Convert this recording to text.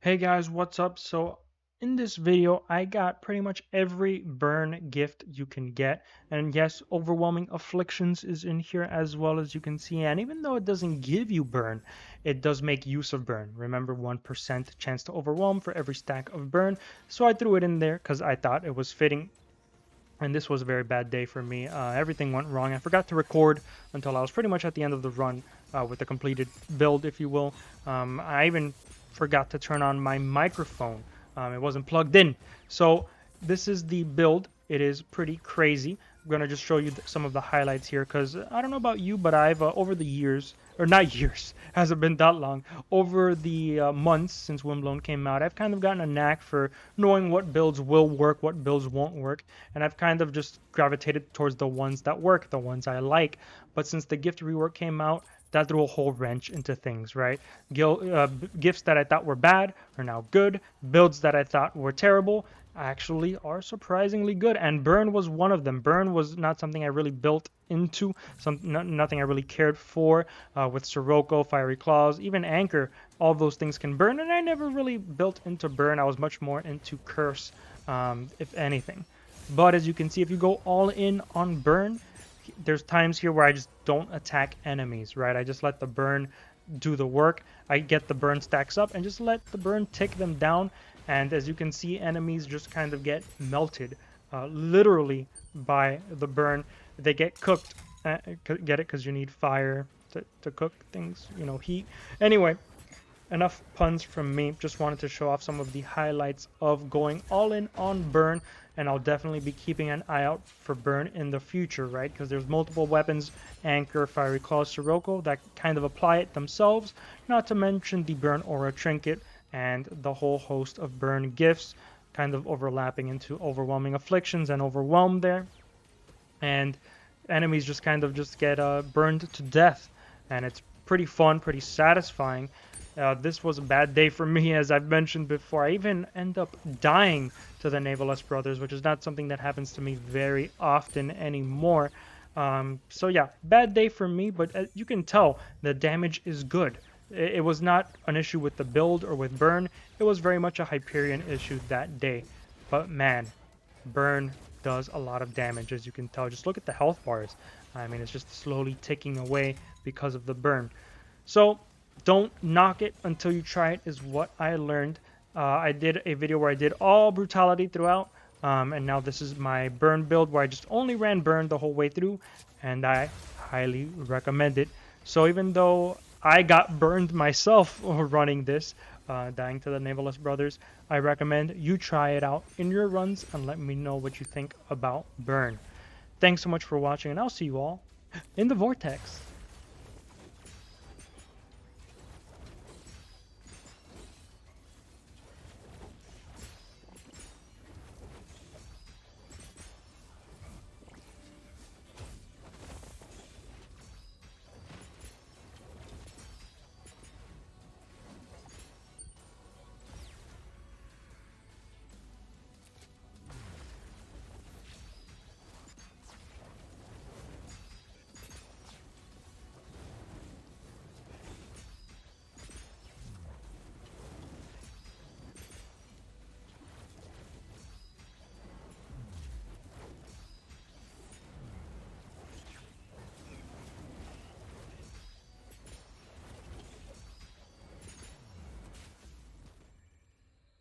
Hey guys, what's up? So in this video, I got pretty much every burn gift you can get. And yes, overwhelming afflictions is in here as well, as you can see. And even though it doesn't give you burn, it does make use of burn. Remember, 1% chance to overwhelm for every stack of burn. So I threw it in there because I thought it was fitting. And this was a very bad day for me. Everything went wrong. I forgot to record until I was pretty much at the end of the run with the completed build, if you will. I even forgot to turn on my microphone. It wasn't plugged in. So this is the build. It is pretty crazy. I'm going to just show you some of the highlights here because I don't know about you, but I've, over the years, or not years, hasn't been that long, over the months since Windblown came out, I've kind of gotten a knack for knowing what builds will work, what builds won't work, and I've kind of just gravitated towards the ones that work, the ones I like. But since the gift rework came out, that threw a whole wrench into things, right? Gifts that I thought were bad are now good. Builds that I thought were terrible actually are surprisingly good, and burn was one of them. Burn was not something I really built into, nothing I really cared for. With Sirocco, Fiery Claws, even Anchor, all those things can burn, and I never really built into burn. I was much more into curse, if anything. But as you can see, if you go all in on burn, there's times here where I just don't attack enemies, right? I just let the burn do the work. I get the burn stacks up and just let the burn tick them down. And as you can see, enemies just kind of get melted, literally, by the burn. They get cooked. Get it? Because you need fire to cook things, heat. Anyway, enough puns from me. Just wanted to show off some of the highlights of going all in on burn, and I'll definitely be keeping an eye out for burn in the future, right? Because there's multiple weapons, Anchor, Fiery Claws, Sirocco, that kind of apply it themselves, not to mention the burn aura trinket and the whole host of burn gifts, kind of overlapping into overwhelming afflictions and overwhelm there. And enemies just kind of just get burned to death, and it's pretty fun, pretty satisfying. This was a bad day for me, as I've mentioned before. I even end up dying to the Navalus brothers, which is not something that happens to me very often anymore. So yeah, bad day for me, but you can tell the damage is good. It was not an issue with the build or with burn. It was very much a Hyperion issue that day. But man, burn does a lot of damage, as you can tell. Just look at the health bars. I mean, it's just slowly ticking away because of the burn. So don't knock it until you try it, is what I learned. I did a video where I did all brutality throughout, and now this is my burn build where I just only ran burn the whole way through, and I highly recommend it. So even though I got burned myself running this, dying to the Navalus brothers, I recommend you try it out in your runs and let me know what you think about burn. Thanks so much for watching, and I'll see you all in the Vortex.